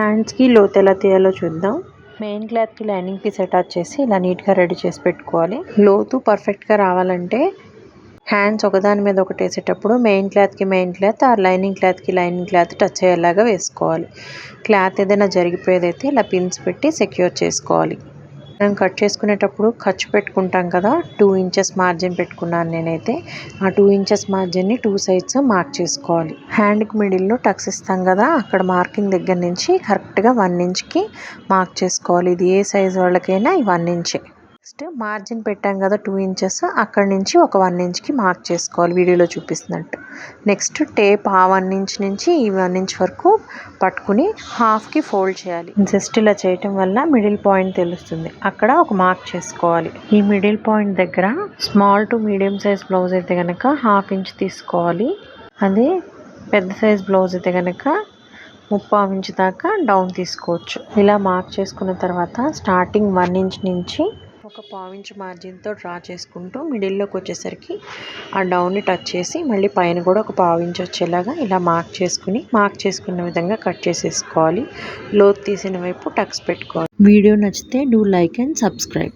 హ్యాండ్స్కి లోతు ఎలా తీయాలో చూద్దాం. మెయిన్ క్లాత్కి లైనింగ్ పీస్ అటాచ్ చేసి ఇలా నీట్గా రెడీ చేసి పెట్టుకోవాలి. లోతు పర్ఫెక్ట్గా రావాలంటే హ్యాండ్స్ ఒకదాని మీద ఒకటి వేసేటప్పుడు మెయిన్ క్లాత్కి మెయిన్ క్లాత్, ఆ లైనింగ్ క్లాత్కి లైనింగ్ క్లాత్ టచ్ అయ్యేలాగా వేసుకోవాలి. క్లాత్ ఏదైనా జరిగిపోయేదైతే ఇలా పిన్స్ పెట్టి సెక్యూర్ చేసుకోవాలి. మనం కట్ చేసుకునేటప్పుడు ఖర్చు పెట్టుకుంటాం కదా, 2 ఇంచెస్ మార్జిన్ పెట్టుకున్నాను నేనైతే. ఆ 2 ఇంచెస్ మార్జిన్ని 2 సైడ్స్ మార్క్ చేసుకోవాలి. హ్యాండ్కి మిడిల్లో టక్స్ ఇస్తాం కదా, అక్కడ మార్కింగ్ దగ్గర నుంచి కరెక్ట్గా 1 ఇంచ్కి మార్క్ చేసుకోవాలి. ఇది ఏ సైజ్ వాళ్ళకైనా 1 ఇంచే. నెక్స్ట్ మార్జిన్ పెట్టాం కదా 2 ఇంచెస్, అక్కడి నుంచి ఒక 1 ఇంచ్కి మార్క్ చేసుకోవాలి వీడియోలో చూపిస్తున్నట్టు. నెక్స్ట్ టేప్ ఆ 1 ఇంచ్ నుంచి ఈ 1 ఇంచ్ వరకు పట్టుకుని హాఫ్కి ఫోల్డ్ చేయాలి. జస్ట్ ఇలా చేయటం వల్ల మిడిల్ పాయింట్ తెలుస్తుంది. అక్కడ ఒక మార్క్ చేసుకోవాలి. ఈ మిడిల్ పాయింట్ దగ్గర small to medium size blouse అయితే కనుక 1/2 ఇంచ్ తీసుకోవాలి. అదే పెద్ద సైజ్ బ్లౌజ్ అయితే కనుక 3/4 ఇంచ్ దాకా డౌన్ తీసుకోవచ్చు. ఇలా మార్క్ చేసుకున్న తర్వాత స్టార్టింగ్ 1 ఇంచ్ నుంచి ఒక 1/4 ఇంచ్ మార్జిన్తో డ్రా చేసుకుంటూ మిడిల్లోకి వచ్చేసరికి ఆ డౌన్ని టచ్ చేసి మళ్ళీ పైన కూడా ఒక 1/4 ఇంచ్ వచ్చేలాగా ఇలా మార్క్ చేసుకున్న విధంగా కట్ చేసేసుకోవాలి. లోతు తీసిన వైపు టక్స్ పెట్టుకోవాలి. వీడియో నచ్చితే డూ లైక్ అండ్ సబ్స్క్రైబ్.